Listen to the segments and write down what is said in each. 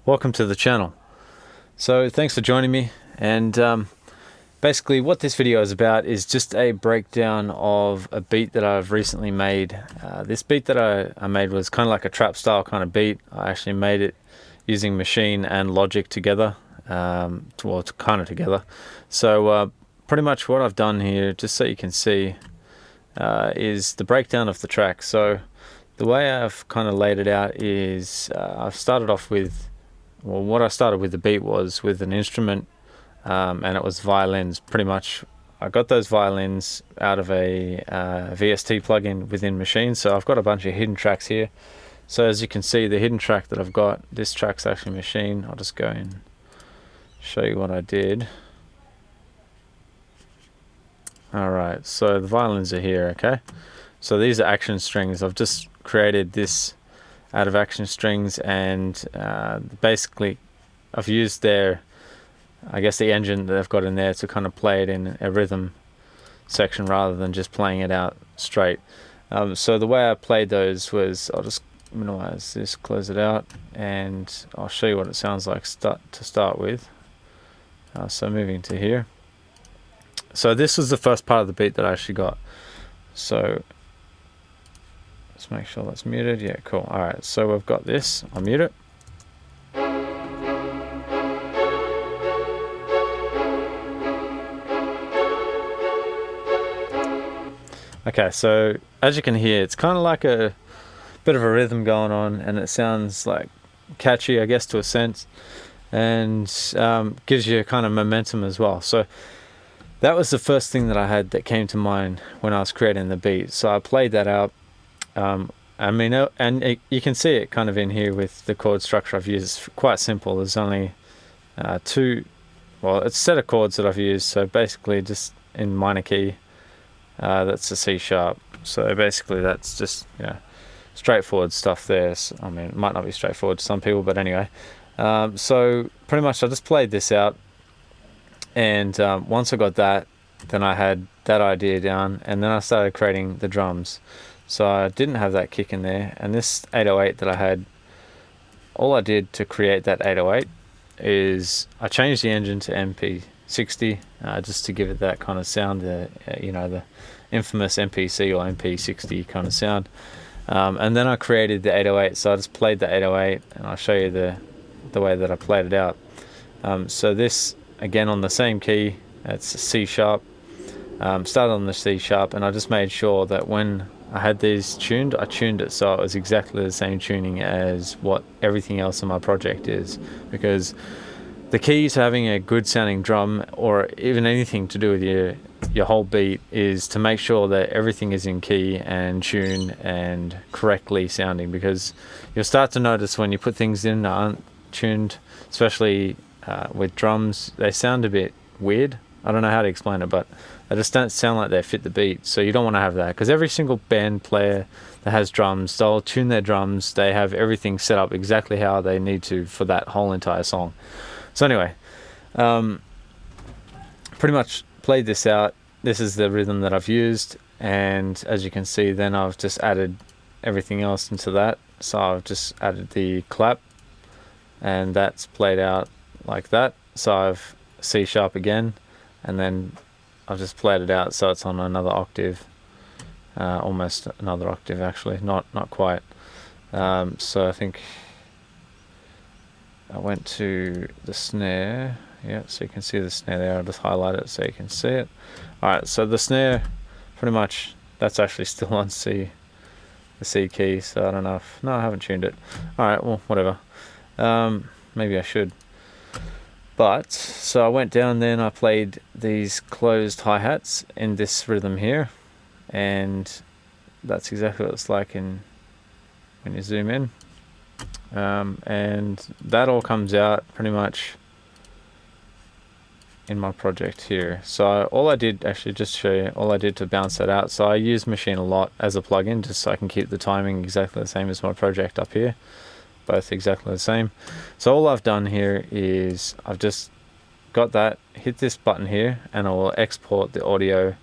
welcome to the channel. So thanks for joining me, and basically what this video is about is just a breakdown of a beat that I've recently made. This beat that I made was kind of like a trap style kind of beat. I actually made it using Maschine and Logic together, well, kind of together. So pretty much what I've done here, just so you can see, is the breakdown of the track. So the way I've kind of laid it out is I've started off with, well, what I started with the beat was with an instrument, and it was violins. Pretty much I got those violins out of a VST plugin within Maschine. So I've got a bunch of hidden tracks here. So as you can see, the hidden track that I've got, this track's actually Maschine. I'll just go and show you what I did. Alright, so the violins are here, okay? So these are action strings. I've just created this out of action strings, and basically I've used their, I guess, the engine that they've got in there to kind of play it in a rhythm section rather than just playing it out straight. So the way I played those was, I'll just minimize this, close it out, and I'll show you what it sounds like to start with. So moving to here. So this was the first part of the beat that I actually got. So let's make sure that's muted. Yeah, cool. Alright, so we've got this. I'll mute it. Okay, so as you can hear, it's kind of like a bit of a rhythm going on, and it sounds like catchy, I guess, to a sense, and gives you kind of momentum as well. So that was the first thing that I had that came to mind when I was creating the beat. So I played that out. I mean, you can see it kind of in here with the chord structure I've used. It's quite simple. There's only it's a set of chords that I've used. So basically just in minor key, that's a C sharp. So basically that's just, straightforward stuff there. So, I mean, it might not be straightforward to some people, but anyway. So pretty much I just played this out. And once I got that, then I had that idea down, and then I started creating the drums. So I didn't have that kick in there, and this 808 that I had, all I did to create that 808 is I changed the engine to MP60 just to give it that kind of sound, the infamous MPC or MP60 kind of sound. And then I created the 808, so I just played the 808, and I'll show you the way that I played it out. So this, again, on the same key, it's a C sharp. Started on the C sharp, and I just made sure that when I had these tuned, I tuned it so it was exactly the same tuning as what everything else in my project is, because the key to having a good sounding drum, or even anything to do with your whole beat, is to make sure that everything is in key and tune and correctly sounding, because you'll start to notice when you put things in that aren't tuned, especially with drums, they sound a bit weird. I don't know how to explain it, but they just don't sound like they fit the beat. So you don't want to have that, because every single band player that has drums, they'll tune their drums, they have everything set up exactly how they need to for that whole entire song. So anyway, pretty much played this out. This is the rhythm that I've used, and as you can see, then I've just added everything else into that. So I've just added the clap, and that's played out like that. So I've C sharp again, and then I've just played it out so it's on another octave, almost another octave actually, not quite. So I think I went to the snare, yeah, so you can see the snare there. I'll just highlight it so you can see it. Alright, so the snare, pretty much, that's actually still on C, the C key, so I don't know if, no, I haven't tuned it. Alright, well, whatever. Maybe I should. But, so I went down there and I played these closed hi-hats in this rhythm here, and that's exactly what it's like when you zoom in. And that all comes out pretty much in my project here. So all I did, actually just show you, all I did to bounce that out, so I use Maschine a lot as a plugin just so I can keep the timing exactly the same as my project up here. Both exactly the same. So all I've done here is I've just got that, hit this button here, and I will export the audio,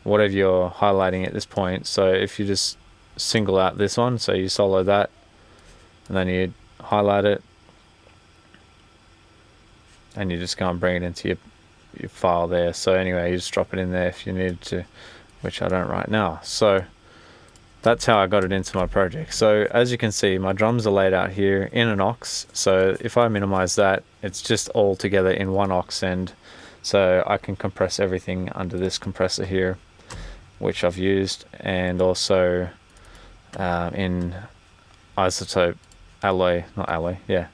whatever you're highlighting at this point. So if you just single out this one, so you solo that, and then you highlight it, and you just go and bring it into your file there. So anyway, you just drop it in there if you needed to, which I don't right now. So that's how I got it into my project. So as you can see, my drums are laid out here in an aux. So if I minimize that, it's just all together in one aux end. So I can compress everything under this compressor here, which I've used, and also in isotope alloy, not alloy, yeah.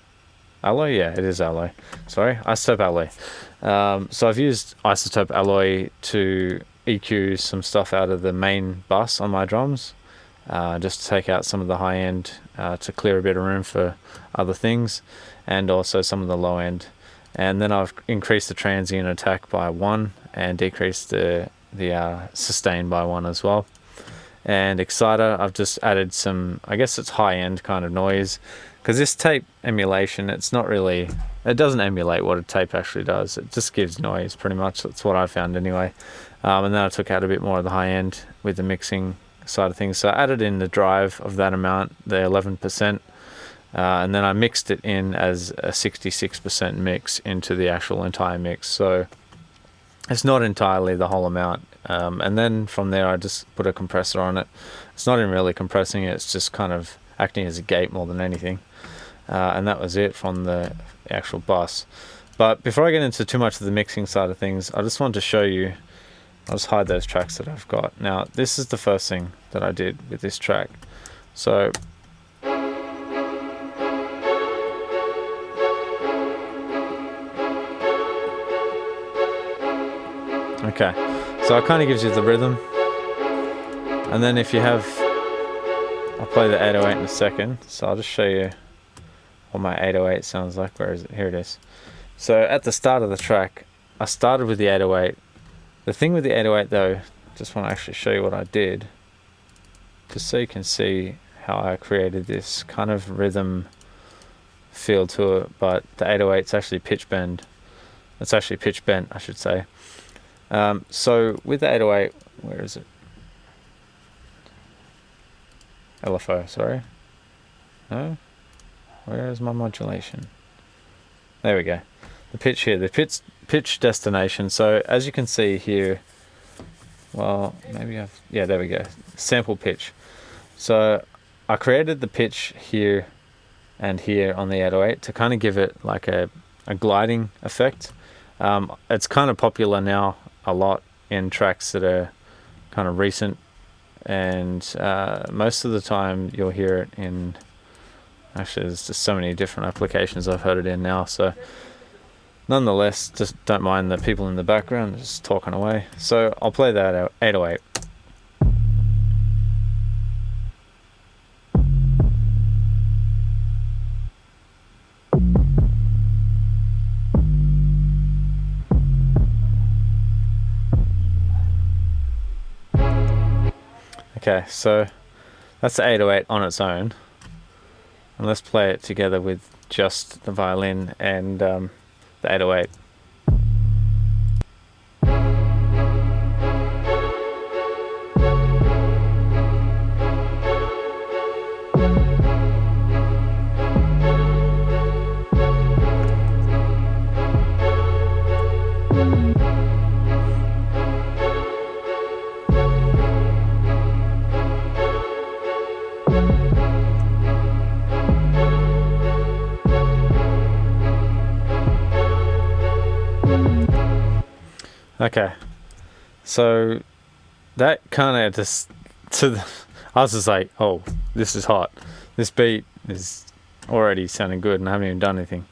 Alloy, yeah, it is alloy. Sorry, isotope alloy. So I've used isotope alloy to EQ some stuff out of the main bus on my drums, just to take out some of the high end, to clear a bit of room for other things, and also some of the low end. And then I've increased the transient attack by 1 and decreased the sustain by 1 as well. And exciter, I've just added some, I guess it's high end kind of noise, because this tape emulation, it's not really, it doesn't emulate what a tape actually does. It just gives noise pretty much. That's what I found anyway. And then I took out a bit more of the high end with the mixing side of things. So I added in the drive of that amount, the 11%, and then I mixed it in as a 66% mix into the actual entire mix. So it's not entirely the whole amount. And then from there I just put a compressor on it. It's not even really compressing it, it's just kind of acting as a gate more than anything. And that was it from the actual bus. But before I get into too much of the mixing side of things, I just wanted to show you, I'll just hide those tracks that I've got. Now this is the first thing that I did with this track. So okay, so it kind of gives you the rhythm, and then if you have, I'll play the 808 in a second, so I'll just show you what my 808 sounds like. Where is it? Here it is. So at the start of the track, I started with the 808. The thing with the 808 though, just want to actually show you what I did, just so you can see how I created this kind of rhythm feel to it, but the 808 is actually pitch bend. It's actually pitch bent, I should say. So with the 808, where is it? LFO, sorry. No? Where is my modulation? There we go. The pitch here, the pitch destination. So as you can see here, well, maybe yeah, there we go. Sample pitch. So I created the pitch here and here on the 808 to kind of give it like a gliding effect. It's kind of popular now a lot in tracks that are kind of recent, and most of the time you'll hear it in, actually there's just so many different applications I've heard it in now, so nonetheless, just don't mind the people in the background just talking away. So I'll play that 808. Okay, so that's the 808 on its own, and let's play it together with just the violin and the 808. Okay, so that kind of just I was just like, oh, this is hot. This beat is already sounding good and I haven't even done anything.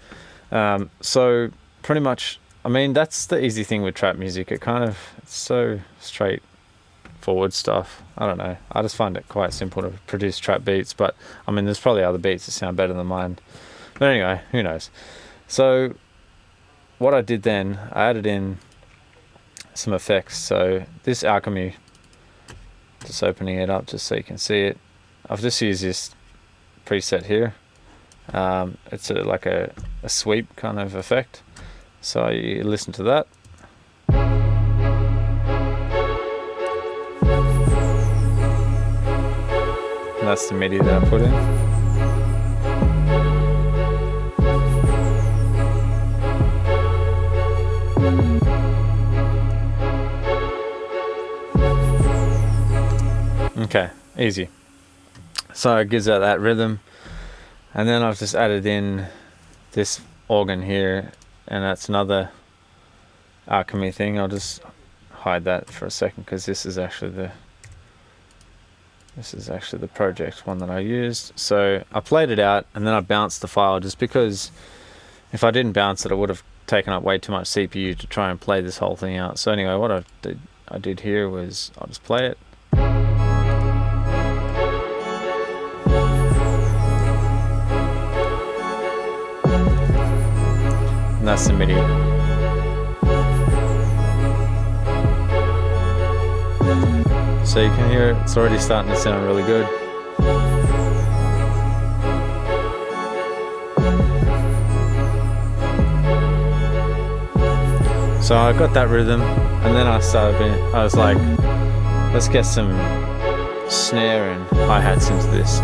So pretty much, I mean, that's the easy thing with trap music. It's so straightforward stuff. I don't know. I just find it quite simple to produce trap beats, but I mean, there's probably other beats that sound better than mine. But anyway, who knows? So what I did then, I added in some effects. So this alchemy, just opening it up just so you can see it, I've just used this preset here. It's like a sweep kind of effect, so you listen to that. And that's the MIDI that I put in. Okay, easy. So it gives out that rhythm, and then I've just added in this organ here, and that's another alchemy thing. I'll just hide that for a second because this is actually the project one that I used. So I played it out and then I bounced the file, just because if I didn't bounce it, it would have taken up way too much CPU to try and play this whole thing out. So anyway, what I did here was I'll just play it. And that's the MIDI. So you can hear it's already starting to sound really good. So I got that rhythm, and then I was like, let's get some snare and hi-hats into this.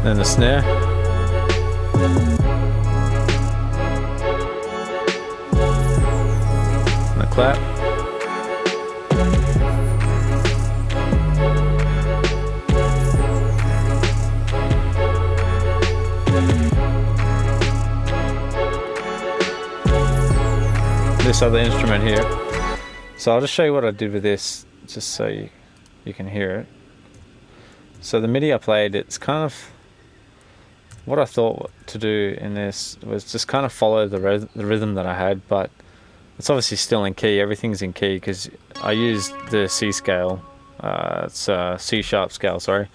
Then the snare. And the clap. This other instrument here. So I'll just show you what I did with this, just so you can hear it. So the MIDI I played, it's kind of what I thought to do in this was just kind of follow the rhythm that I had, but it's obviously still in key. Everything's in key because I used the C scale. It's a C sharp scale, sorry.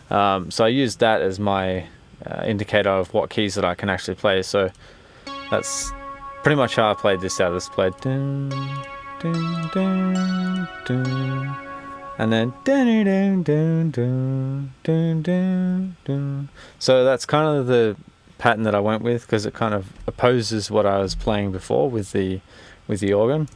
So I used that as my indicator of what keys that I can actually play. So that's pretty much how I played this out. I just played dun, dun, dun, dun, and then dun, dun, dun, dun, dun, dun, dun. So that's kind of the pattern that I went with, because it kind of opposes what I was playing before with the organ.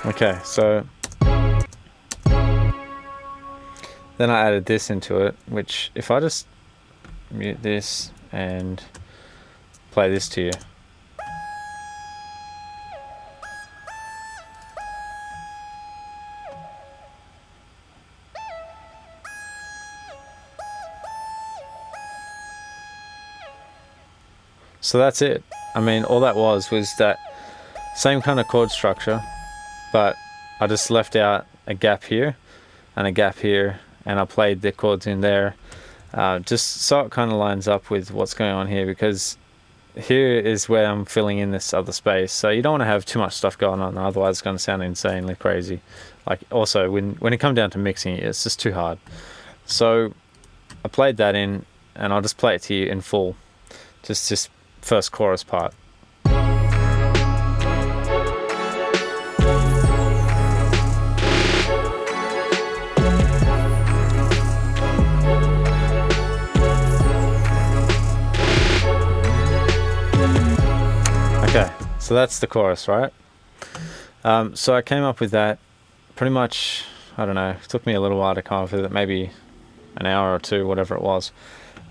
Okay, so then I added this into it, which if I just mute this and play this to you. So that's it. I mean, all that was that same kind of chord structure, but I just left out a gap here and a gap here, and I played the chords in there, just so it kind of lines up with what's going on here, because here is where I'm filling in this other space. So you don't want to have too much stuff going on, otherwise it's going to sound insanely crazy. Like, also when it comes down to mixing it, it's just too hard. So I played that in, and I'll just play it to you in full, just this first chorus part. Okay, so that's the chorus, right? So I came up with that pretty much, I don't know, it took me a little while to come up with it, maybe an hour or two, whatever it was.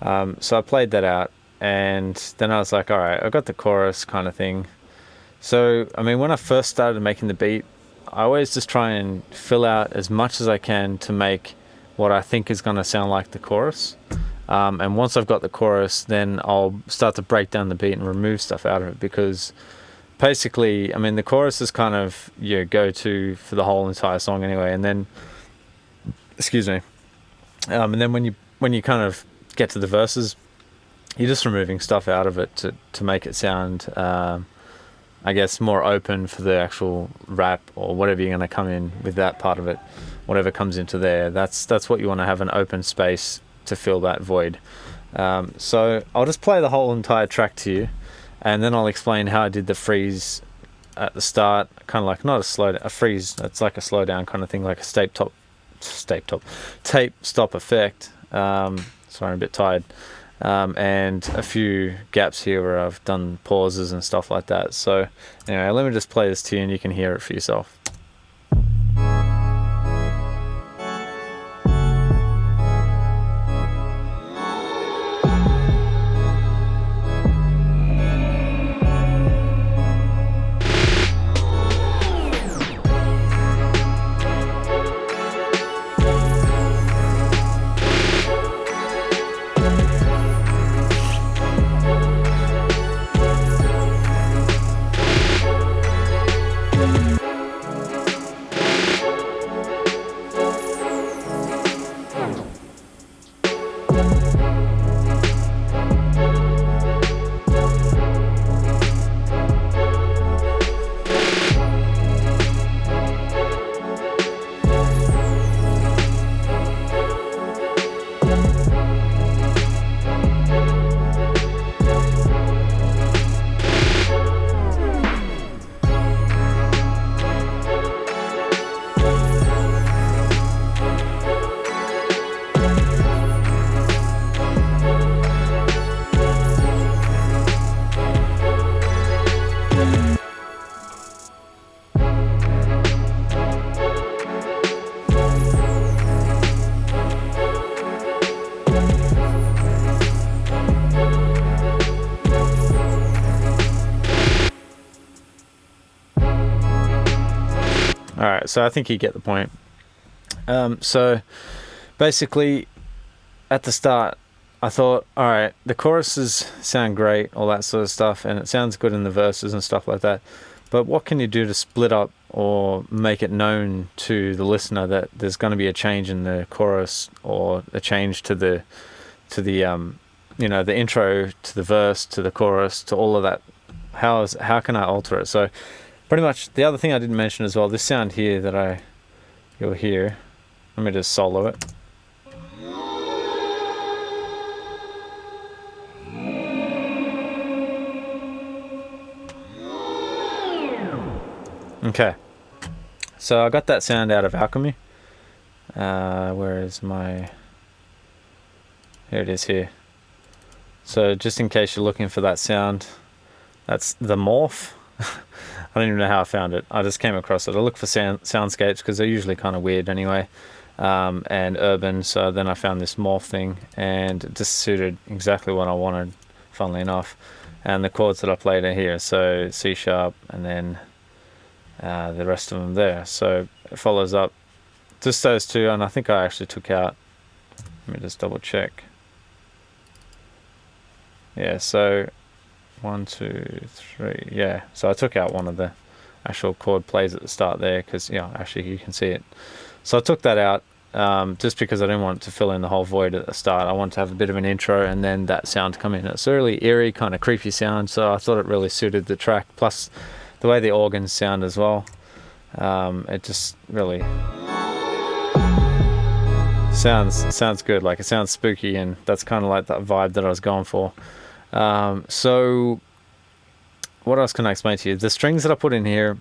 So I played that out, and then I was like, all right, I got the chorus kind of thing. So, I mean, when I first started making the beat, I always just try and fill out as much as I can to make what I think is going to sound like the chorus. And once I've got the chorus, then I'll start to break down the beat and remove stuff out of it, because basically, I mean, the chorus is kind of your go-to for the whole entire song anyway. And then, excuse me, and then when you kind of get to the verses, you're just removing stuff out of it to make it sound, I guess, more open for the actual rap or whatever you're going to come in with that part of it. Whatever comes into there, that's what you want to have, an open space to fill that void. So I'll just play the whole entire track to you, and then I'll explain how I did the freeze at the start, kind of like not a freeze. It's like a slow down kind of thing, like a tape stop effect. Sorry, I'm a bit tired. And a few gaps here where I've done pauses and stuff like that. So anyway, let me just play this to you and you can hear it for yourself. Alright, so I think you get the point. So basically, at the start, I thought, alright, the choruses sound great, all that sort of stuff, and it sounds good in the verses and stuff like that, but what can you do to split up or make it known to the listener that there's going to be a change in the chorus or a change to the you know, the intro to the verse to the chorus to all of that? How can I alter it? So pretty much the other thing I didn't mention as well, this sound here that you'll hear, let me just solo it. Okay, so I got that sound out of Alchemy. Where is my... Here it is here. So just in case you're looking for that sound, that's the morph. I don't even know how I found it. I just came across it. I look for soundscapes because they're usually kind of weird anyway, and urban. So then I found this morph thing, and it just suited exactly what I wanted, funnily enough. And the chords that I played are here. So C sharp, and then the rest of them there. So it follows up just those two, and I think I actually took out, let me just double check. Yeah, so 1, 2, 3, yeah, so I took out one of the actual chord plays at the start there because, yeah, actually you can see it. So I took that out just because I didn't want to fill in the whole void at the start. I wanted to have a bit of an intro and then that sound to come in. It's a really eerie, kind of creepy sound, so I thought it really suited the track, plus the way the organs sound as well. It just really sounds good. Like, it sounds spooky, and that's kind of like that vibe that I was going for. So what else can I explain to you? The strings that I put in here,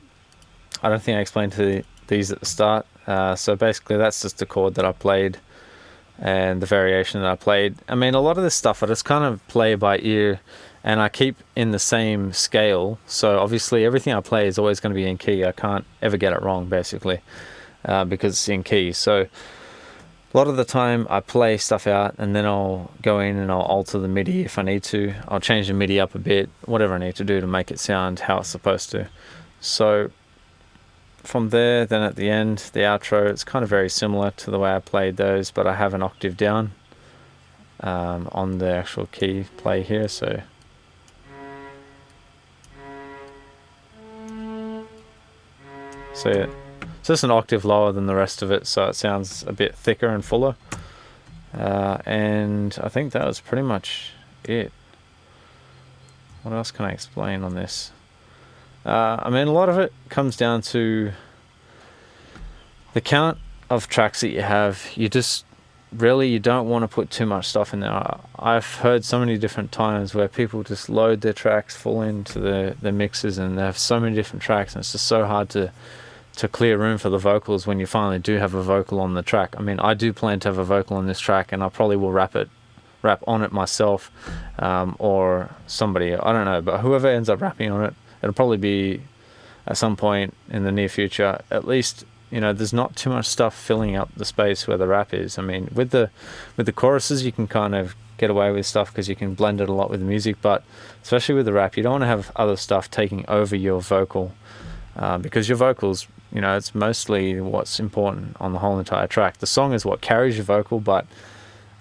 I don't think I explained these at the start. So basically that's just the chord that I played and the variation that I played. I mean, a lot of this stuff I just kind of play by ear, and I keep in the same scale. So obviously everything I play is always going to be in key. I can't ever get it wrong, basically, because it's in key. So a lot of the time I play stuff out, and then I'll go in and I'll alter the MIDI if I need to. I'll change the MIDI up a bit, whatever I need to do to make it sound how it's supposed to. So from there, then at the end, the outro, it's kind of very similar to the way I played those, but I have an octave down on the actual key play here. So yeah. It's just an octave lower than the rest of it, so it sounds a bit thicker and fuller. And I think that was pretty much it. What else can I explain on this? I mean, a lot of it comes down to the count of tracks that you have. You just really you don't want to put too much stuff in there. I've heard so many different times where people just load their tracks full into the mixes, and they have so many different tracks, and it's just so hard to clear room for the vocals when you finally do have a vocal on the track. I mean, I do plan to have a vocal on this track, and I probably will rap on it myself, or somebody, I don't know, but whoever ends up rapping on it, it'll probably be at some point in the near future. At least, you know, there's not too much stuff filling up the space where the rap is. I mean, with the choruses, you can kind of get away with stuff because you can blend it a lot with the music, but especially with the rap, you don't want to have other stuff taking over your vocal, because your vocals, you know, it's mostly what's important on the whole entire track. The song is what carries your vocal, but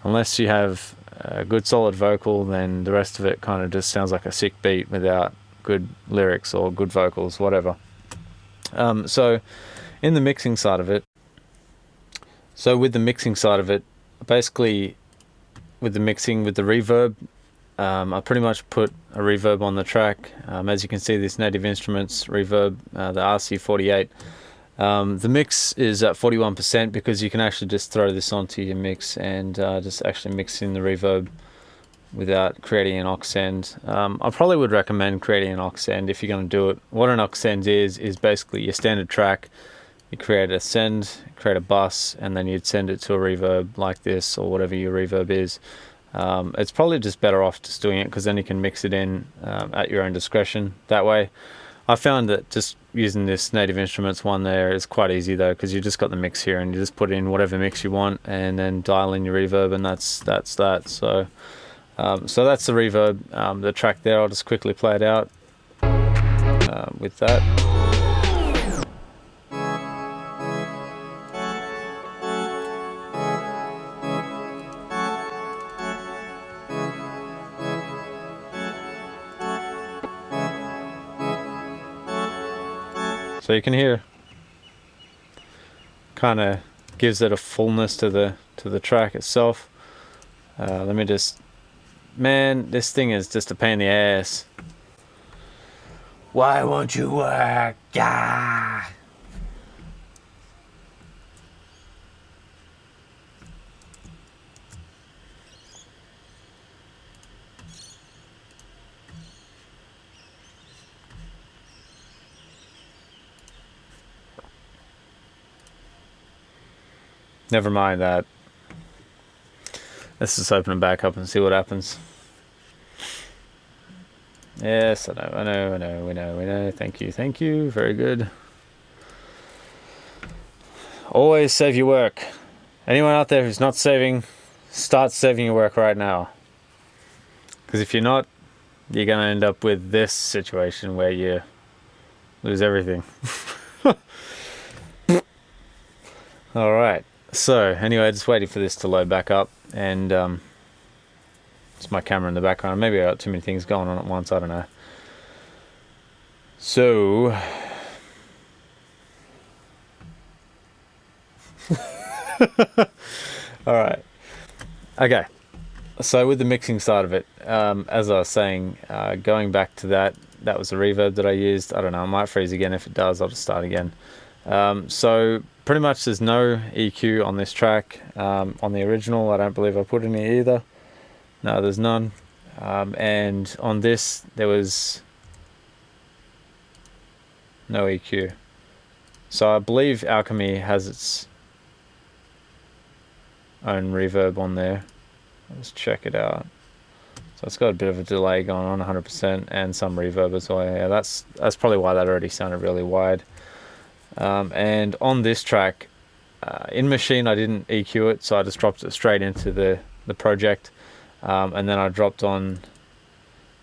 unless you have a good solid vocal, then the rest of it kind of just sounds like a sick beat without good lyrics or good vocals, whatever. So in the mixing side of it, basically with the mixing, with the reverb, I pretty much put a reverb on the track. As you can see, this Native Instruments reverb, the RC48. The mix is at 41% because you can actually just throw this onto your mix and just actually mix in the reverb without creating an aux send. I probably would recommend creating an aux send if you're going to do it. What an aux send is basically your standard track. You create a send, create a bus, and then you'd send it to a reverb like this or whatever your reverb is. It's probably just better off just doing it because then you can mix it in at your own discretion that way. I found that just using this Native Instruments one there is quite easy though, because you just got the mix here and you just put in whatever mix you want and then dial in your reverb, and that's that. So that's the reverb, the track there. I'll just quickly play it out with that. So you can hear, kind of gives it a fullness to the track itself. Let me just, man, this thing is just a pain in the ass. Why won't you work? Yeah. Never mind that. Let's just open it back up and see what happens. Yes, I know. We know. Thank you. Very good. Always save your work. Anyone out there who's not saving, start saving your work right now. Because if you're not, you're going to end up with this situation where you lose everything. All right. So anyway, just waiting for this to load back up, and it's my camera in the background. Maybe I got too many things going on at once, I don't know. So all right, okay, so with the mixing side of it, as I was saying, going back to that was the reverb that I used. I don't know, I might freeze again. If it does, I'll just start again. So pretty much there's no EQ on this track. On the original, I don't believe I put any either. No, there's none. And on this, there was no EQ. So I believe Alchemy has its own reverb on there. Let's check it out. So it's got a bit of a delay going on, 100%, and some reverb as well. Yeah, that's probably why that already sounded really wide. And on this track, in Maschine, I didn't EQ it, so I just dropped it straight into the project, and then I dropped on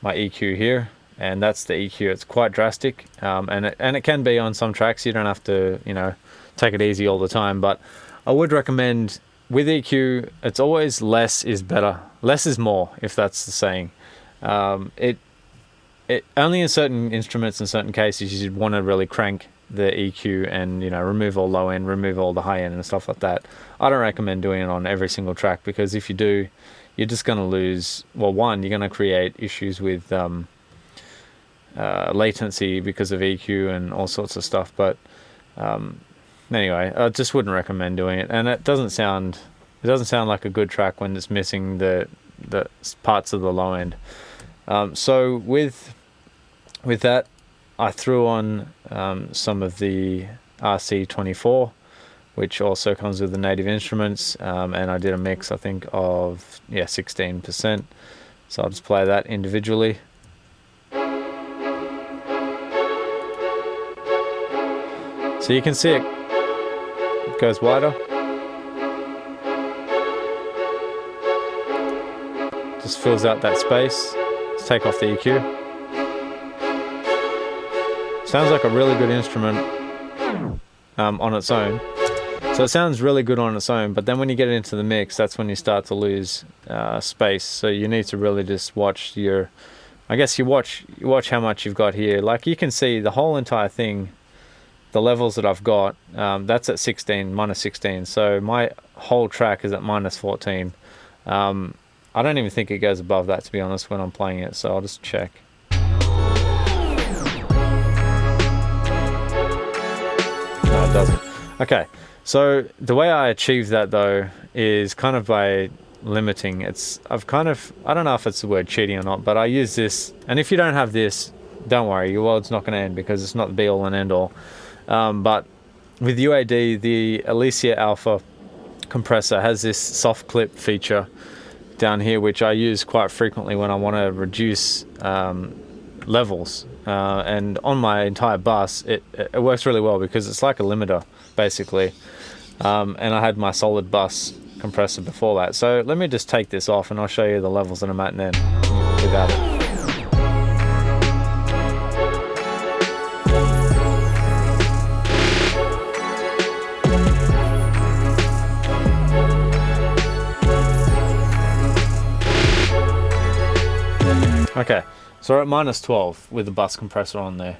my EQ here, and that's the EQ. It's quite drastic, and it can be on some tracks. You don't have to, you know, take it easy all the time, but I would recommend with EQ, it's always less is better. Less is more, if that's the saying. It only in certain instruments, in certain cases, you'd want to really crank the EQ and, you know, remove all low end, remove all the high end and stuff like that. I don't recommend doing it on every single track, because if you do, you're just going to lose, well, one, you're going to create issues with latency because of EQ and all sorts of stuff. But anyway, I just wouldn't recommend doing it, and it doesn't sound it doesn't sound like a good track when it's missing the parts of the low end. So with that, I threw on some of the RC24, which also comes with the native instruments, and I did a mix, I think, of 16%. So I'll just play that individually. So you can see it goes wider. Just fills out that space. Let's take off the EQ. Sounds like a really good instrument on its own. So it sounds really good on its own, but then when you get into the mix, that's when you start to lose space. So you need to really just watch you watch how much you've got here. Like you can see the whole entire thing, the levels that I've got, that's at 16, minus 16. So my whole track is at minus 14. I don't even think it goes above that, to be honest, when I'm playing it. So I'll just check. No, it doesn't. Okay, so the way I achieve that though is kind of by limiting. I don't know if it's the word cheating or not, but I use this, and if you don't have this, don't worry, your world's not going to end, because it's not the be all and end all. But with UAD, the Alicia Alpha compressor has this soft clip feature down here, which I use quite frequently when I want to reduce levels. And on my entire bus, it works really well because it's like a limiter, basically. And I had my solid bus compressor before that. So let me just take this off and I'll show you the levels that I'm at then without it. Okay, so we're at minus 12 with the bus compressor on there.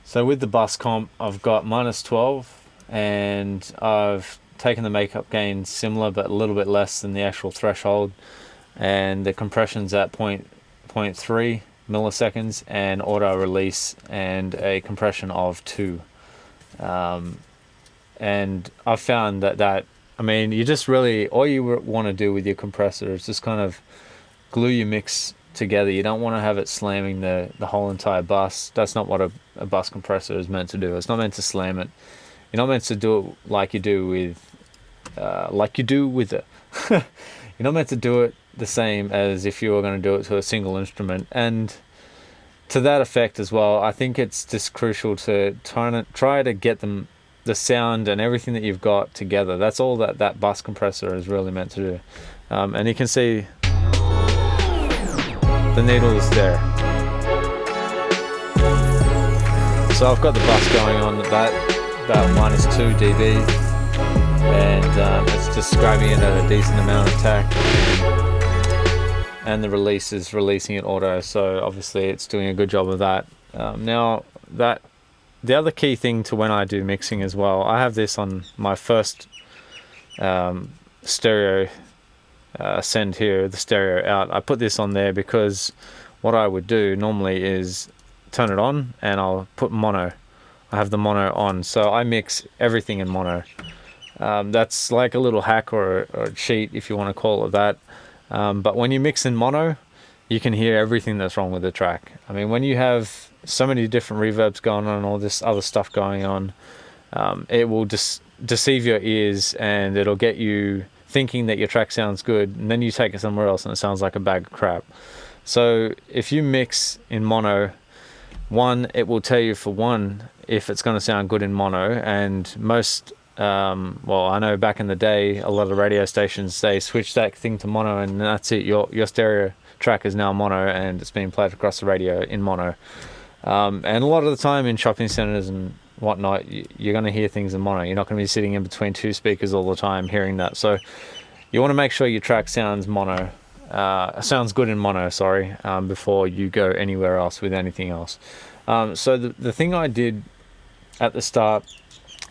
So with the bus comp, I've got minus 12, and I've taken the makeup gain similar but a little bit less than the actual threshold, and the compression's at 0.3 milliseconds, and auto release and a compression of 2. And I've found that I mean, you just really, all you want to do with your compressor is just kind of glue your mix together. You don't want to have it slamming the whole entire bus. That's not what a bus compressor is meant to do. It's not meant to slam it. You're not meant to do it like you do with it. You're not meant to do it the same as if you were going to do it to a single instrument. And to that effect as well, I think it's just crucial to try to get the sound and everything that you've got together. That's all that bus compressor is really meant to do. And you can see the needle is there. So I've got the bus going on at that, about minus 2 dB, and it's just grabbing it at a decent amount of tack, and the release is releasing it auto, so obviously it's doing a good job of that. Now, the other key thing to when I do mixing as well, I have this on my first stereo send here, the stereo out. I put this on there because what I would do normally is turn it on and I'll put mono. I have the mono on, so I mix everything in mono. That's like a little hack or a cheat, if you want to call it that. But when you mix in mono, you can hear everything that's wrong with the track. I mean, when you have so many different reverbs going on and all this other stuff going on, it will just deceive your ears, and it'll get you thinking that your track sounds good, and then you take it somewhere else and it sounds like a bag of crap. So if you mix in mono, it will tell you for one if it's going to sound good in mono. And most I know back in the day, a lot of radio stations, they switch that thing to mono, and that's it. Your stereo track is now mono, and it's being played across the radio in mono. And a lot of the time in shopping centers and whatnot, you're going to hear things in mono. You're not going to be sitting in between two speakers all the time hearing that. So you want to make sure your track sounds mono, sounds good in mono, before you go anywhere else with anything else. So the thing I did at the start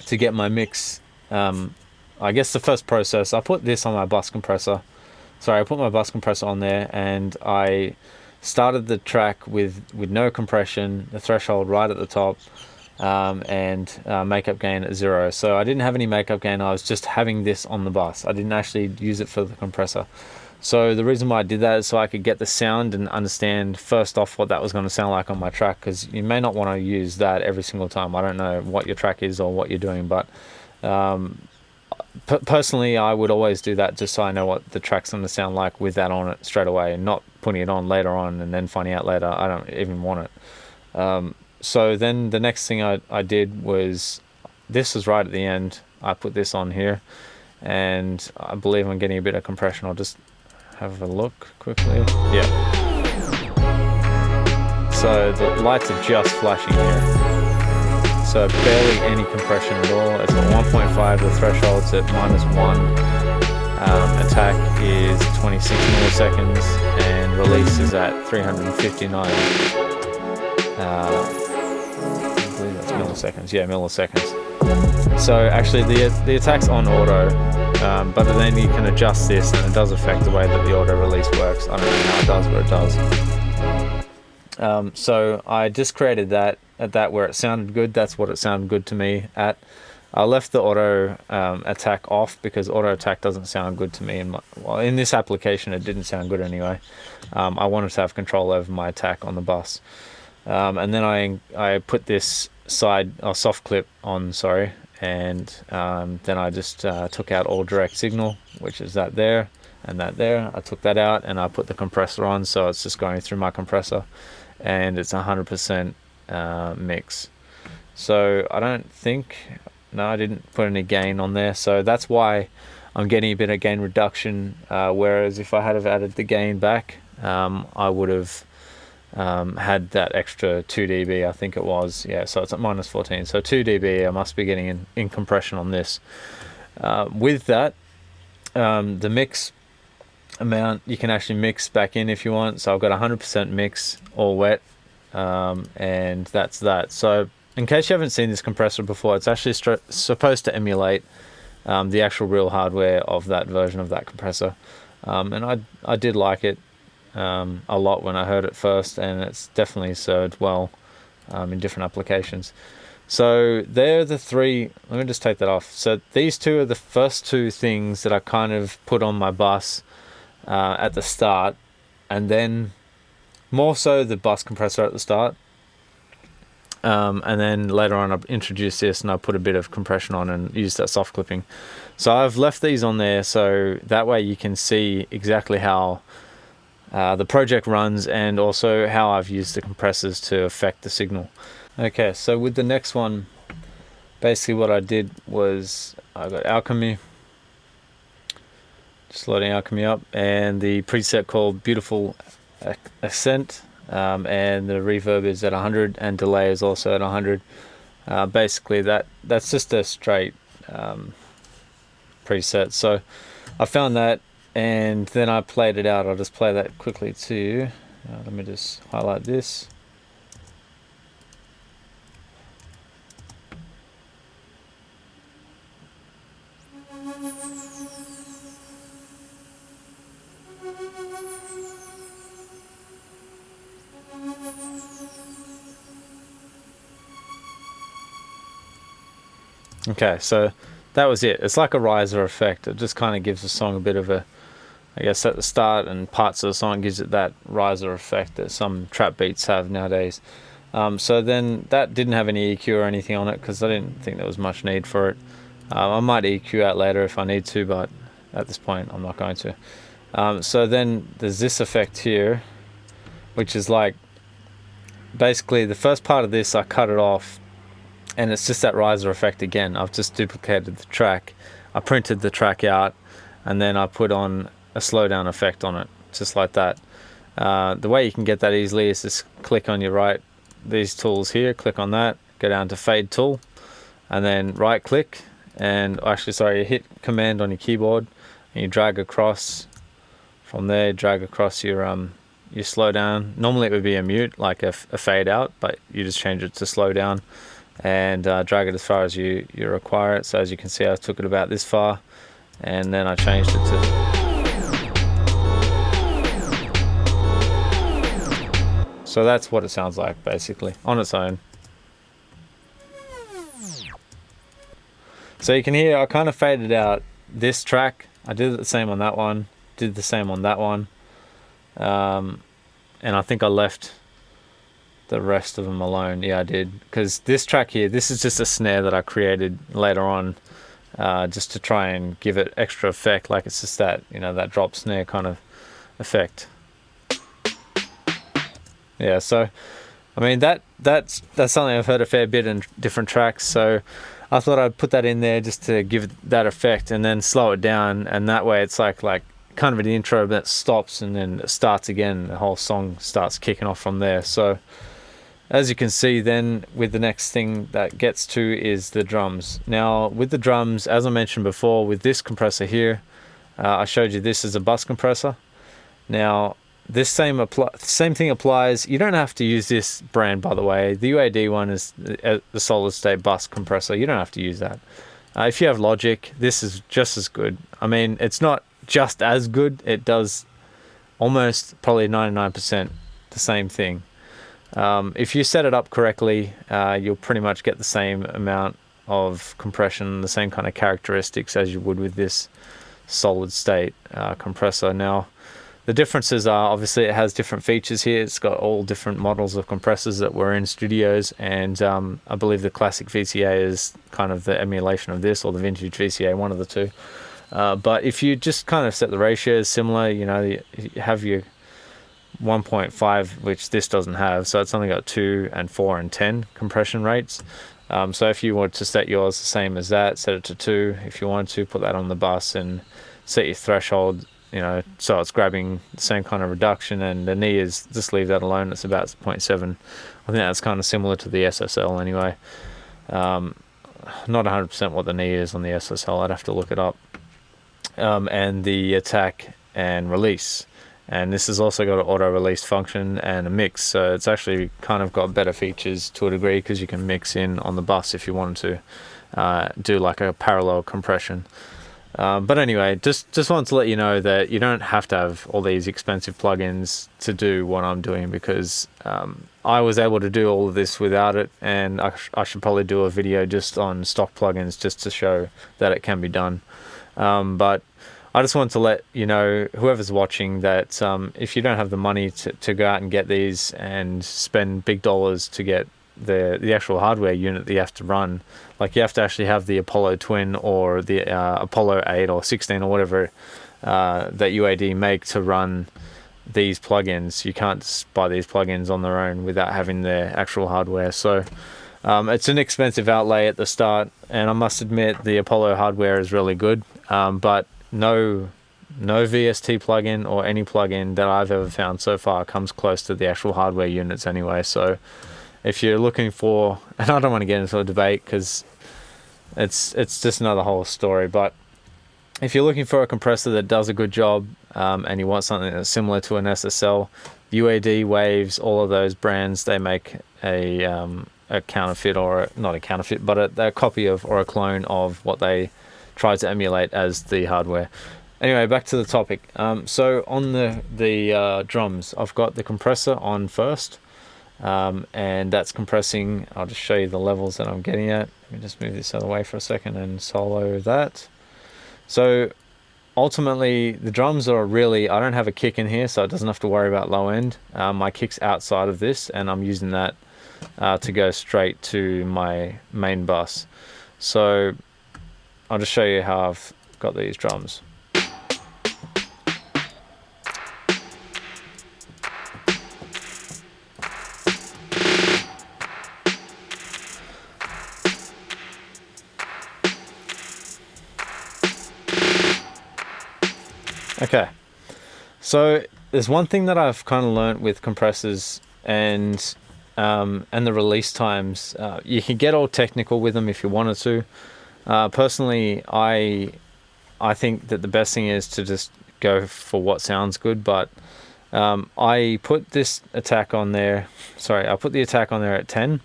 to get my mix, I guess the first process, I put this on my bus compressor. I put my bus compressor on there, and I started the track with no compression, the threshold right at the top, and makeup gain at 0. So I didn't have any makeup gain, I was just having this on the bus. I didn't actually use it for the compressor. So the reason why I did that is so I could get the sound and understand first off what that was going to sound like on my track, because you may not want to use that every single time. I don't know what your track is or what you're doing, but personally I would always do that just so I know what the track's going to sound like with that on it straight away, and not putting it on later on and then finding out later I don't even want it. So then the next thing I did was, this was right at the end, I put this on here, and I believe I'm getting a bit of compression. I'll just have a look quickly. Yeah. So the lights are just flashing here. So barely any compression at all. It's at 1.5, the threshold's at -1. Attack is 26 milliseconds, and release is at 359. I believe that's milliseconds. Yeah, milliseconds. So actually the attack's on auto, but then you can adjust this and it does affect the way that the auto release works. I don't know how it does, but it does. So I just created that at that where it sounded good. That's what it sounded good to me at. I left the auto attack off because auto attack doesn't sound good to me. Well, in this application it didn't sound good anyway. I wanted to have control over my attack on the bus. And then I put this soft clip on, sorry, and then I just took out all direct signal, which is that there and that there. I took that out and I put the compressor on, so it's just going through my compressor, and it's 100% mix. So I don't think, no, I didn't put any gain on there, so that's why I'm getting a bit of gain reduction, whereas if I had have added the gain back, I would have had that extra 2 dB, I think it was. Yeah, so it's at -14, so 2 dB I must be getting in compression on this. With that, the mix amount you can actually mix back in if you want. So I've got 100% mix, all wet, and that's that. So in case you haven't seen this compressor before, it's actually supposed to emulate the actual real hardware of that version of that compressor, and I did like it a lot when I heard it first, and it's definitely served well in different applications. So they're the three. Let me just take that off. So these two are the first two things that I kind of put on my bus at the start, and then more so the bus compressor at the start, and then later on I introduced this and I put a bit of compression on and used that soft clipping. So I've left these on there so that way you can see exactly how the project runs, and also how I've used the compressors to affect the signal. Okay, so with the next one, basically what I did was I got Alchemy, just loading Alchemy up, and the preset called Beautiful Accent, and the reverb is at 100 and delay is also at 100. Basically that's just a straight preset. So I found that, and then I played it out. I'll just play that quickly to you. Let me just highlight this. Okay, so that was it. It's like a riser effect. It just kind of gives the song a bit of a, I guess at the start and parts of the song gives it that riser effect that some trap beats have nowadays. So then that didn't have any EQ or anything on it because I didn't think there was much need for it. I might EQ out later if I need to, but at this point I'm not going to. So then there's this effect here, which is like basically the first part of this I cut it off, and it's just that riser effect again. I've just duplicated the track. I printed the track out, and then I put on a slowdown effect on it, just like that. The way you can get that easily is just click on your these tools here, click on that, go down to fade tool, and then right click, and actually sorry, you hit command on your keyboard, and you drag across from there, drag across your slowdown. Normally it would be a mute, like a fade out, but you just change it to slow down, and drag it as far as you require it. So as you can see, I took it about this far, and then I changed it to, so that's what it sounds like basically on its own. So you can hear I kind of faded out this track. I did it the same on that one, did the same on that one, and I think I left the rest of them alone. Yeah, I did, because this track here, this is just a snare that I created later on, just to try and give it extra effect, like it's just that, you know, that drop snare kind of effect. Yeah, so I mean that's something I've heard a fair bit in different tracks, so I thought I'd put that in there just to give it that effect, and then slow it down, and that way it's like kind of an intro that stops and then it starts again. The whole song starts kicking off from there. So as you can see, then with the next thing that gets to is the drums. Now with the drums, as I mentioned before, with this compressor here, I showed you this is a bus compressor. Now this same thing applies. You don't have to use this brand, by the way. The UAD one is the solid state bus compressor. You don't have to use that. If you have Logic, this is just as good. I mean, it's not just as good. It does almost probably 99% the same thing. If you set it up correctly, you'll pretty much get the same amount of compression, the same kind of characteristics as you would with this solid state compressor. Now, the differences are, obviously it has different features here. It's got all different models of compressors that were in studios, and I believe the classic VCA is kind of the emulation of this, or the vintage VCA, one of the two. But if you just kind of set the ratios similar, you know, you have your 1.5, which this doesn't have, so it's only got 2 and 4 and 10 compression rates. So if you want to set yours the same as that, set it to 2. If you want to, put that on the bus and set your threshold, you know, so it's grabbing the same kind of reduction, and the knee is, just leave that alone, it's about 0.7. I think that's kind of similar to the SSL anyway. Not 100% what the knee is on the SSL, I'd have to look it up. And the attack and release, and this has also got an auto release function and a mix, so it's actually kind of got better features to a degree, because you can mix in on the bus if you wanted to do like a parallel compression. But anyway, just wanted to let you know that you don't have to have all these expensive plugins to do what I'm doing, because I was able to do all of this without it, and I should probably do a video just on stock plugins just to show that it can be done. But I just want to let you know, whoever's watching, that if you don't have the money to go out and get these and spend big dollars to get the actual hardware unit that you have to run, like you have to actually have the Apollo Twin or the Apollo 8 or 16 or whatever that UAD make to run these plugins. You can't just buy these plugins on their own without having their actual hardware. So it's an expensive outlay at the start, and I must admit the Apollo hardware is really good, but no VST plugin or any plugin that I've ever found so far comes close to the actual hardware units anyway. So if you're looking for, and I don't want to get into a debate because it's just another whole story, but if you're looking for a compressor that does a good job, and you want something that's similar to an SSL, UAD, Waves, all of those brands, they make a counterfeit, or not a counterfeit, but a copy of, or a clone of what they try to emulate as the hardware. Anyway, back to the topic. So on the drums, I've got the compressor on first, and that's compressing. I'll just show you the levels that I'm getting at. Let me just move this out of the way for a second and solo that. So ultimately the drums are really, I don't have a kick in here, so it doesn't have to worry about low end. My kick's outside of this, and I'm using that to go straight to my main bus. So I'll just show you how I've got these drums. Okay, so there's one thing that I've kind of learnt with compressors and the release times. You can get all technical with them if you wanted to. Personally, I think that the best thing is to just go for what sounds good, but I put this attack on there. Sorry, I put the attack on there at 10,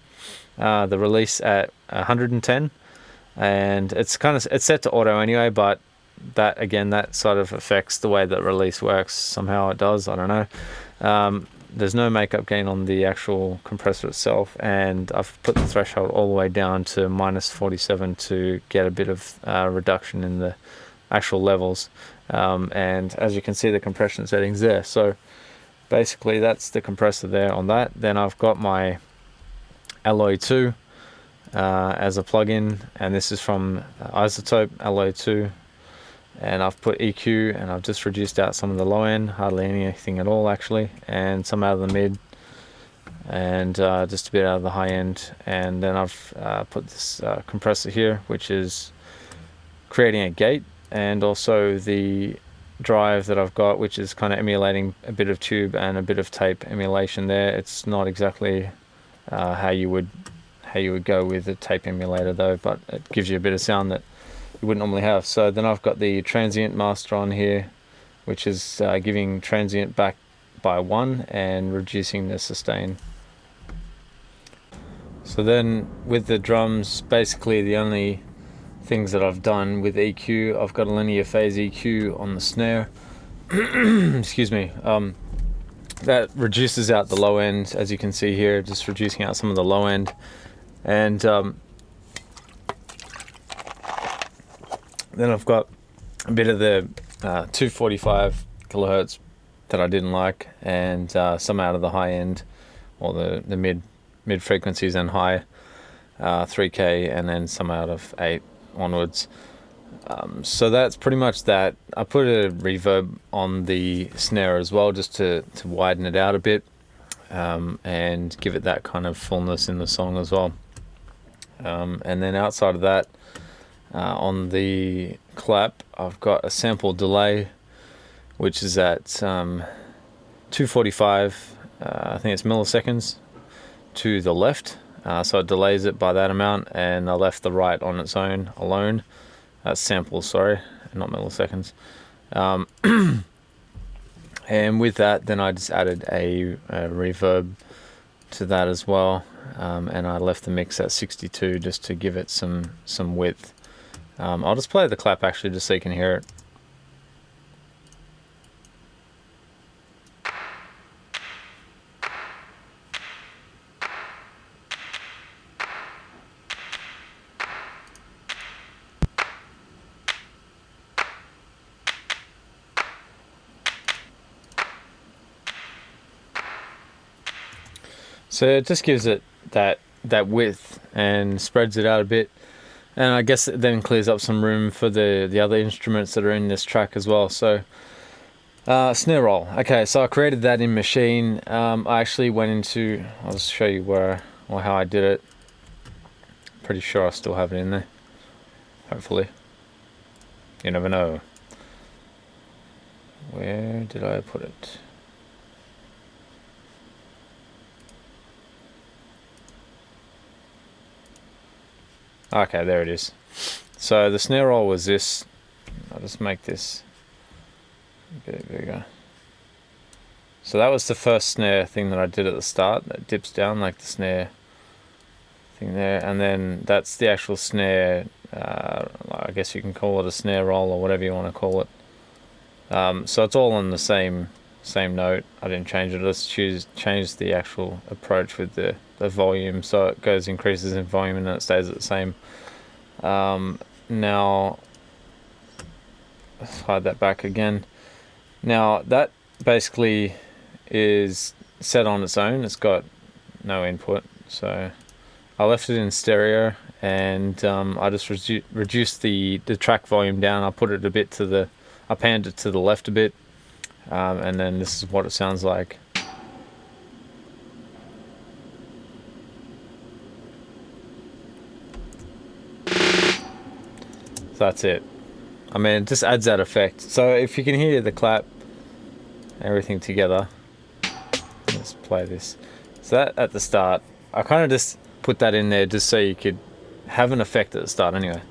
the release at 110, and it's set to auto anyway, but that, again, that sort of affects the way that release works. Somehow it does, I don't know. there's no makeup gain on the actual compressor itself, and I've put the threshold all the way down to -47 to get a bit of reduction in the actual levels. And as you can see, the compression settings there. So basically that's the compressor there on that. Then I've got my Alloy 2 as a plugin, and this is from Isotope Alloy 2, and I've put EQ, and I've just reduced out some of the low end, hardly anything at all actually, and some out of the mid, and just a bit out of the high end. And then I've put this compressor here, which is creating a gate, and also the drive that I've got, which is kind of emulating a bit of tube and a bit of tape emulation there. It's not exactly how you would go with a tape emulator though, but it gives you a bit of sound that you wouldn't normally have. So then I've got the transient master on here, which is giving transient back by 1 and reducing the sustain. So then with the drums, basically the only things that I've done with EQ, I've got a linear phase EQ on the snare. Excuse me. That reduces out the low end, as you can see here, just reducing out some of the low end. And then I've got a bit of the 245 kilohertz that I didn't like, and some out of the high end, or the mid frequencies and high 3K, and then some out of 8 onwards. So that's pretty much that. I put a reverb on the snare as well, just to widen it out a bit, and give it that kind of fullness in the song as well. And then outside of that, on the clap, I've got a sample delay, which is at 245, I think it's milliseconds, to the left. So it delays it by that amount, and I left the right on its own alone. That's samples, sorry, not milliseconds. And with that, then I just added a reverb to that as well, and I left the mix at 62 just to give it some width. I'll just play the clap actually, just so you can hear it. So it just gives it that width and spreads it out a bit, and I guess it then clears up some room for the other instruments that are in this track as well. So snare roll. Okay, so I created that in Maschine. I actually went into, I'll just show you where or how I did it. Pretty sure I still have it in there, hopefully. You never know. Where did I put it? Okay, there it is. So the snare roll was this. I'll just make this a bit bigger. So that was the first snare thing that I did at the start, that dips down like the snare thing there, and then that's the actual snare. I guess you can call it a snare roll or whatever you want to call it. So it's all on the same note. I didn't change it. Let's change the actual approach with the volume, so it increases in volume and then it stays at the same. Now let's hide that back again. Now that basically is set on its own. It's got no input, so I left it in stereo, and I just reduced the track volume down. I put it a bit I panned it to the left a bit, and then this is what it sounds like. So that's it. I mean, it just adds that effect. So if you can hear the clap, everything together, let's play this. So that at the start, I kind of just put that in there just so you could have an effect at the start anyway.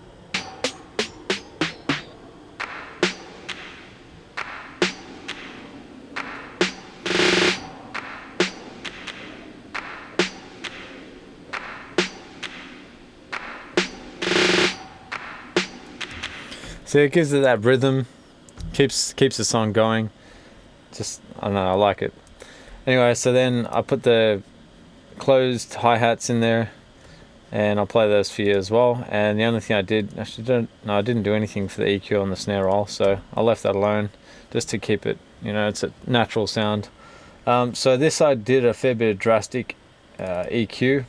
So it gives it that rhythm, keeps the song going. Just, I don't know, I like it. Anyway, so then I put the closed hi-hats in there, and I'll play those for you as well. And the only thing I did, I didn't do anything for the EQ on the snare roll, so I left that alone just to keep it, it's a natural sound. So this I did a fair bit of drastic EQ.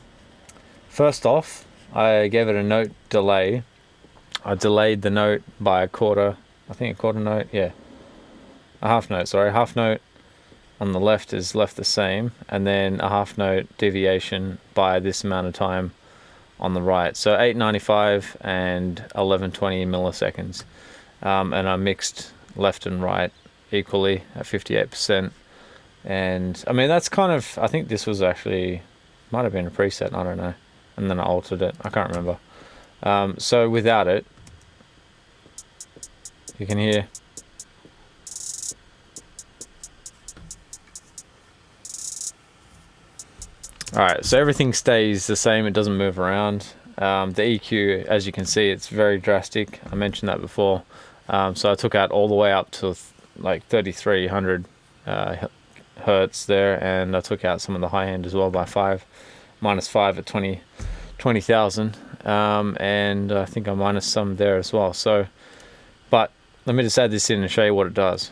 First off, I gave it a note delay. I delayed the note by a quarter note, yeah. A half note, sorry. Half note on the left is left the same, and then a half note deviation by this amount of time on the right. So 895 and 1120 milliseconds. And I mixed left and right equally at 58%. And I mean, that's kind of, I think this was actually, might have been a preset, I don't know. And then I altered it, I can't remember. So without it, you can hear. Alright, so everything stays the same, it doesn't move around. The EQ, as you can see, it's very drastic. I mentioned that before. So I took out all the way up to like 3300 hertz there, and I took out some of the high end as well by -5 at 20,000. And I think I minus some there as well. So, but let me just add this in and show you what it does.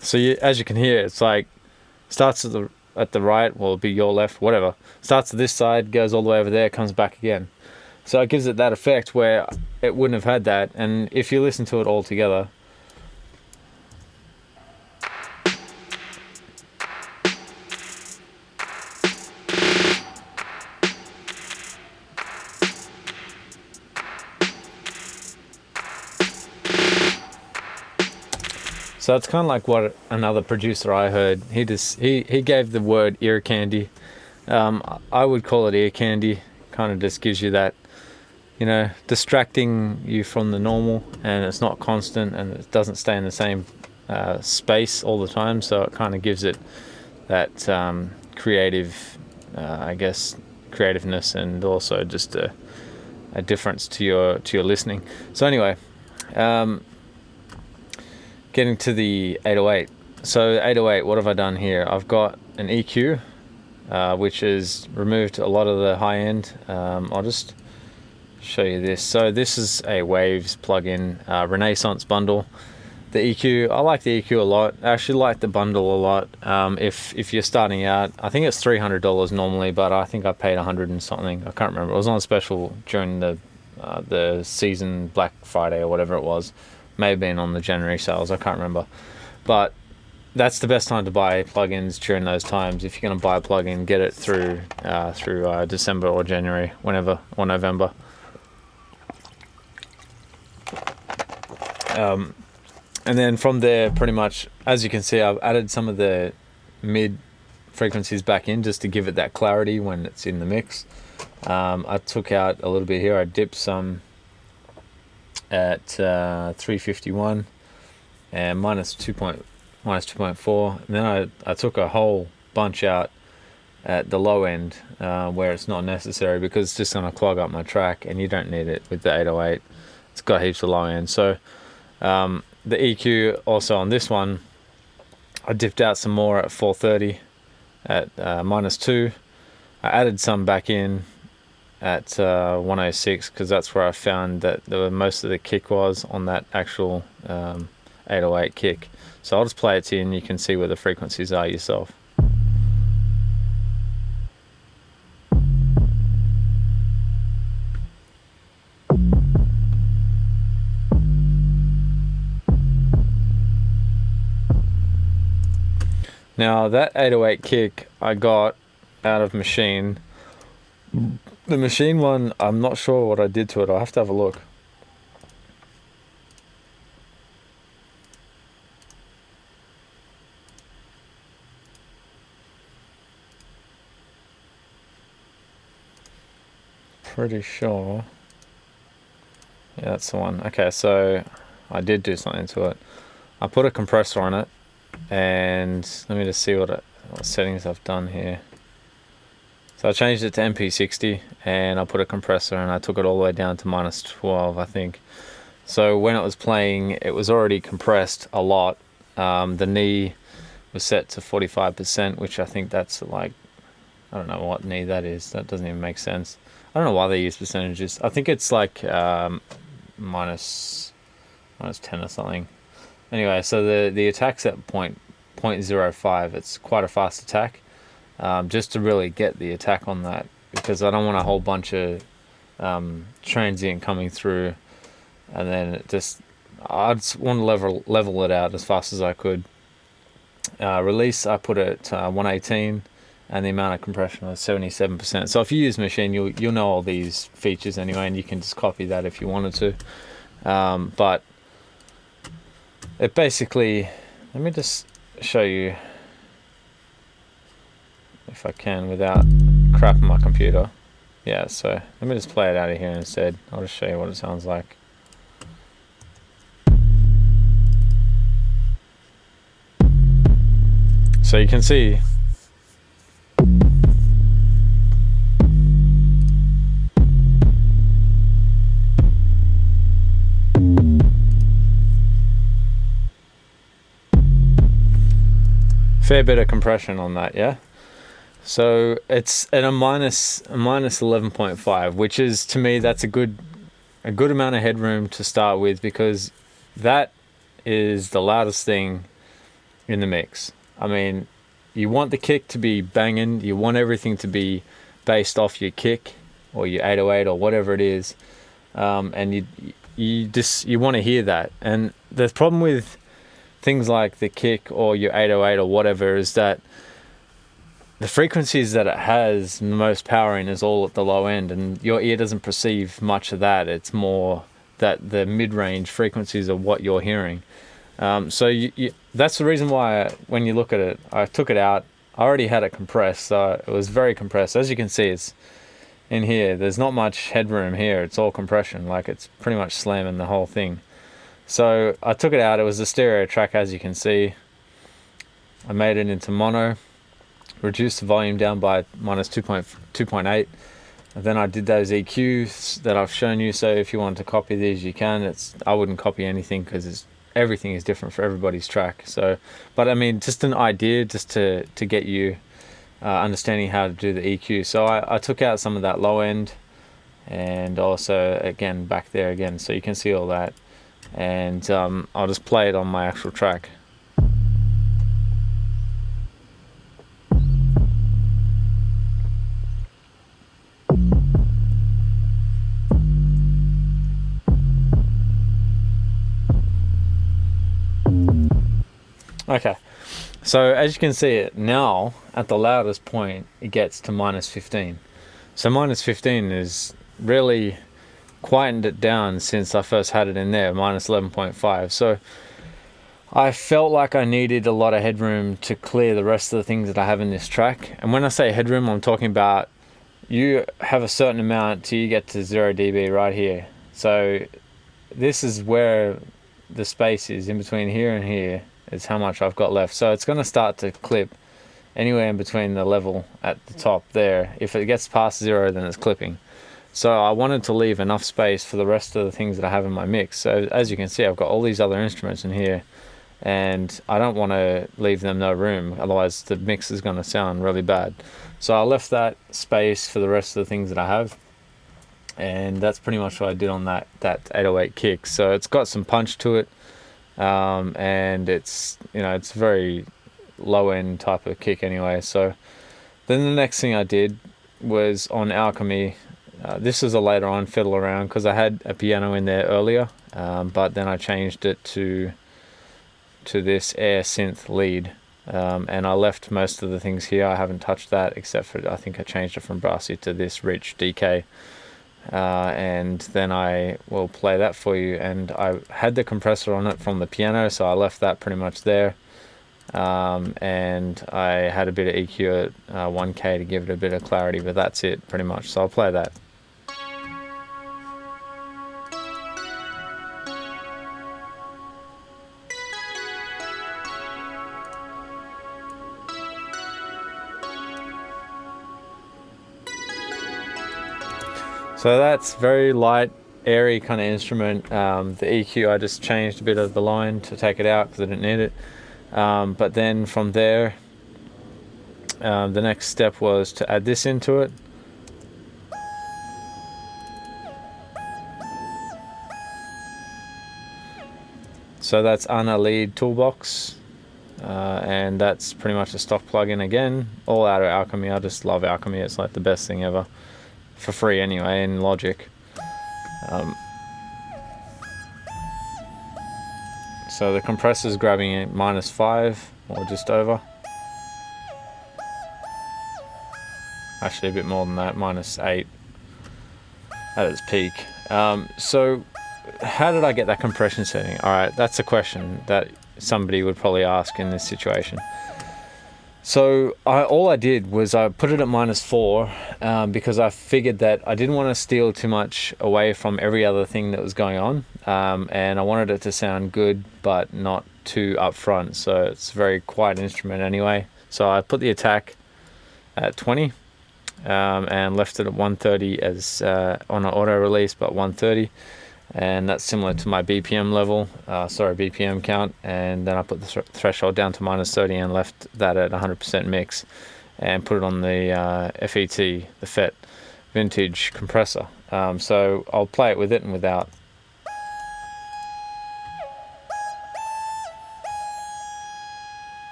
So as you can hear, it's like starts at the right, well, it'll be your left, whatever. Starts at this side, goes all the way over there, comes back again. So it gives it that effect where it wouldn't have had that. And if you listen to it all together, so it's kind of like what another producer I heard. He gave the word ear candy. I would call it ear candy. Kind of just gives you that, distracting you from the normal, and it's not constant, and it doesn't stay in the same space all the time. So it kind of gives it that creative, creativeness, and also just a difference to your listening. So anyway. Getting to the 808. So 808, what have I done here? I've got an EQ, which has removed a lot of the high end. I'll just show you this. So this is a Waves plugin, Renaissance bundle. The EQ, I like the EQ a lot. I actually like the bundle a lot. If you're starting out, I think it's $300 normally, but I think I paid 100 and something. I can't remember. It was on special during the season, Black Friday or whatever it was. May have been on the January sales, I can't remember. But that's the best time to buy plugins during those times. If you're going to buy a plugin, get it through December or January, whenever, or November. And then from there, pretty much, as you can see, I've added some of the mid frequencies back in just to give it that clarity when it's in the mix. I took out a little bit here. I dipped some at 351 and minus 2.4, and then I took a whole bunch out at the low end where it's not necessary, because it's just going to clog up my track, and you don't need it with the 808. It's got heaps of low end. So the EQ also on this one, I dipped out some more at 430 at -2. I added some back in at 106, because that's where I found that most of the kick was on that actual 808 kick. So I'll just play it to you, and you can see where the frequencies are yourself. Now that 808 kick I got out of Maschine. The Maschine one, I'm not sure what I did to it. I'll have to have a look. Pretty sure. Yeah, that's the one. Okay, so I did do something to it. I put a compressor on it, and let me just see what what settings I've done here. So I changed it to MP60 and I put a compressor and I took it all the way down to -12, I think. So when it was playing, it was already compressed a lot. The knee was set to 45%, which I think that's like, I don't know what knee that is. That doesn't even make sense. I don't know why they use percentages. I think it's like minus 10 or something. Anyway, so the attack's at .05. It's quite a fast attack. Just to really get the attack on that, because I don't want a whole bunch of transient coming through, and then I just want to level it out as fast as I could. Release, I put it 118, and the amount of compression was 77%. So if you use Maschine, you'll know all these features anyway, and you can just copy that if you wanted to. But it basically, let me just show you if I can without crapping my computer. Yeah, so let me just play it out of here instead. I'll just show you what it sounds like. So you can see fair bit of compression on that, yeah? So it's at a minus 11.5, which is, to me, that's a good amount of headroom to start with, because that is the loudest thing in the mix. I mean, you want the kick to be banging, you want everything to be based off your kick or your 808 or whatever it is, and you want to hear that. And the problem with things like the kick or your 808 or whatever is that the frequencies that it has the most power in is all at the low end, and your ear doesn't perceive much of that. It's more that the mid-range frequencies are what you're hearing. So that's the reason why when you look at it, I took it out. I already had it compressed, so it was very compressed. As you can see, it's in here. There's not much headroom here. It's all compression. Like, it's pretty much slamming the whole thing. So I took it out. It was a stereo track, as you can see. I made it into mono. Reduced the volume down by -2.8, and then I did those EQs that I've shown you. So if you want to copy these, you can. I wouldn't copy anything because everything is different for everybody's track. So, but I mean, just an idea, just to get you understanding how to do the EQ. So I took out some of that low end, and also again back there again, so you can see all that. And I'll just play it on my actual track. Okay, so as you can see it now, at the loudest point, it gets to -15. So -15 is really quietened it down since I first had it in there, -11.5. So I felt like I needed a lot of headroom to clear the rest of the things that I have in this track. And when I say headroom, I'm talking about you have a certain amount till you get to 0 dB right here. So this is where the space is in between here and here. Is how much I've got left. So it's going to start to clip anywhere in between the level at the top there. If it gets past 0, then it's clipping. So I wanted to leave enough space for the rest of the things that I have in my mix. So as you can see, I've got all these other instruments in here, and I don't want to leave them no room, otherwise the mix is going to sound really bad. So I left that space for the rest of the things that I have, and that's pretty much what I did on that 808 kick. So it's got some punch to it. And it's very low end type of kick anyway. So then the next thing I did was on Alchemy. This is a later on fiddle around, because I had a piano in there earlier, but then I changed it to this Air Synth lead, and I left most of the things here. I haven't touched that, except for I think I changed it from brassy to this rich DK. And then I will play that for you. And I had the compressor on it from the piano, so I left that pretty much there. And I had a bit of EQ at 1K to give it a bit of clarity, but that's it pretty much. So I'll play that. So that's very light, airy kind of instrument. The EQ, I just changed a bit of the line to take it out because I didn't need it. But then from there, the next step was to add this into it. So that's Ana Lead Toolbox, and that's pretty much a stock plugin again, all out of Alchemy. I just love Alchemy. It's like the best thing ever, for free anyway, in Logic. So the compressor's grabbing it -5 or just over. Actually a bit more than that, -8 at its peak. So how did I get that compression setting? Alright, that's a question that somebody would probably ask in this situation. So all I did was I put it at -4 because I figured that I didn't want to steal too much away from every other thing that was going on, and I wanted it to sound good but not too upfront, so it's a very quiet instrument anyway. So I put the attack at 20 and left it at 130 as on an auto release, but 130, and that's similar to my BPM level, BPM count. And then I put the threshold down to -30 and left that at 100% mix, and put it on the FET, the FET vintage compressor. So I'll play it with it and without.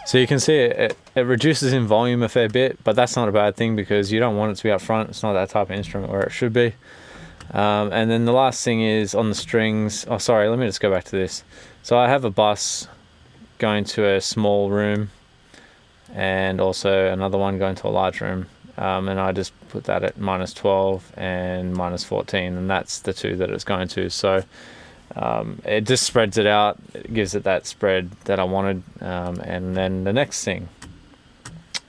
So you can see it reduces in volume a fair bit, but that's not a bad thing because you don't want it to be up front. It's not that type of instrument where it should be. And then the last thing is on the strings. Oh, sorry, let me just go back to this. So I have a bus going to a small room and also another one going to a large room. And I just put that at -12 and -14, and that's the two that it's going to. So it just spreads it out, it gives it that spread that I wanted. And then the next thing,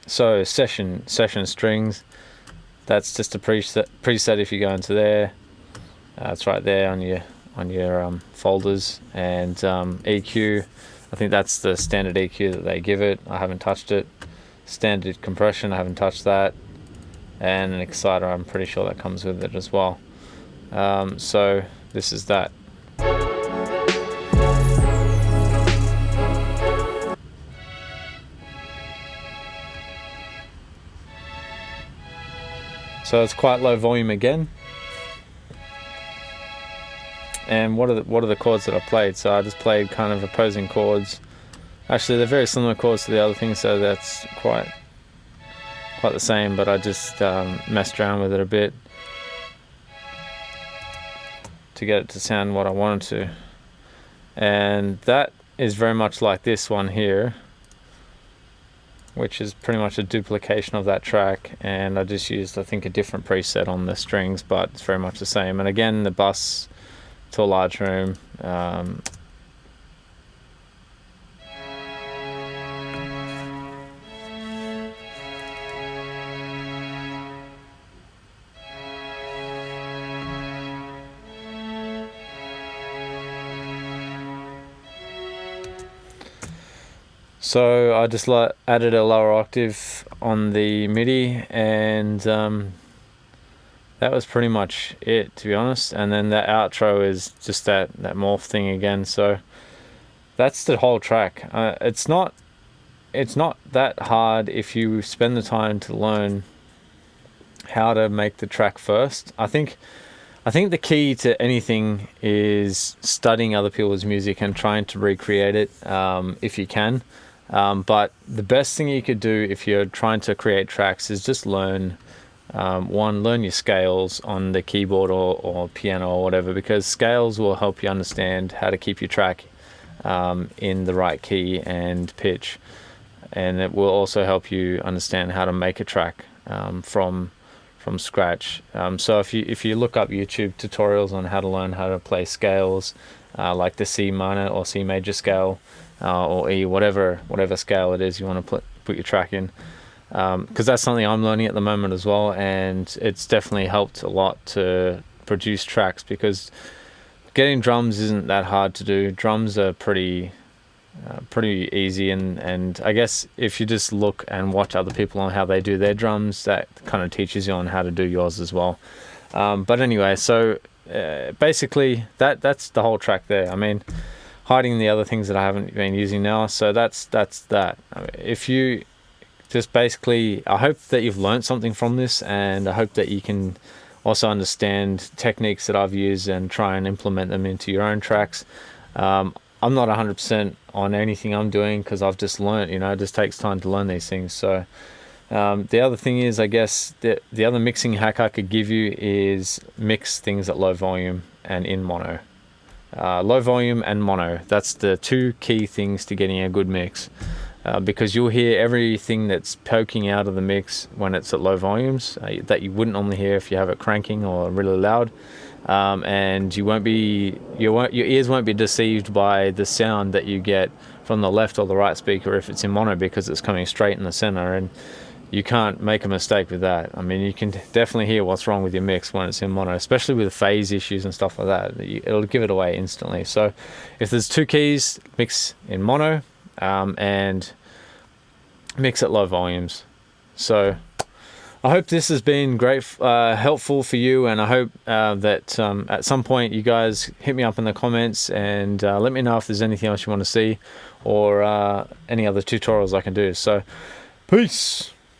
so session strings, that's just a preset. If you go into there, it's right there on your folders. And EQ, I think that's the standard EQ that they give it. I haven't touched it. Standard compression, I haven't touched that. And an exciter, I'm pretty sure that comes with it as well. So this is that. So it's quite low volume again. And what are the chords that I played? So I just played kind of opposing chords. Actually, they're very similar chords to the other things, so that's quite the same. But I just messed around with it a bit to get it to sound what I wanted to. And that is very much like this one here, which is pretty much a duplication of that track, and I just used, I think, a different preset on the strings, but it's very much the same. And again, the bus to a large room. So I just added a lower octave on the MIDI, and that was pretty much it, to be honest. And then the outro is just that morph thing again. So that's the whole track. It's not that hard if you spend the time to learn how to make the track first. I think the key to anything is studying other people's music and trying to recreate it if you can. But the best thing you could do if you're trying to create tracks is just learn your scales on the keyboard or piano or whatever, because scales will help you understand how to keep your track in the right key and pitch, and it will also help you understand how to make a track from scratch. So if you look up YouTube tutorials on how to learn how to play scales, like the C minor or C major scale, or E, whatever scale it is you want to put your track in, because that's something I'm learning at the moment as well, and it's definitely helped a lot to produce tracks, because getting drums isn't that hard to do. Drums are pretty easy, and I guess if you just look and watch other people on how they do their drums, that kind of teaches you on how to do yours as well. But anyway, so basically that's the whole track there. I mean, hiding the other things that I haven't been using now. So that's that. I mean, if you just basically, I hope that you've learned something from this, and I hope that you can also understand techniques that I've used and try and implement them into your own tracks. I'm not 100% on anything I'm doing, because I've just learned, you know, it just takes time to learn these things. So the other thing is, I guess the other mixing hack I could give you is mix things at low volume and in mono. Low volume and mono, that's the two key things to getting a good mix, because you'll hear everything that's poking out of the mix when it's at low volumes that you wouldn't normally hear if you have it cranking or really loud. And your ears won't be deceived by the sound that you get from the left or the right speaker if it's in mono, because it's coming straight in the center, and you can't make a mistake with that. I mean, you can definitely hear what's wrong with your mix when it's in mono, especially with phase issues and stuff like that. It'll give it away instantly. So if there's two keys, mix in mono, and mix at low volumes. So I hope this has been great, helpful for you, and I hope that at some point you guys hit me up in the comments and let me know if there's anything else you want to see, or any other tutorials I can do. So peace.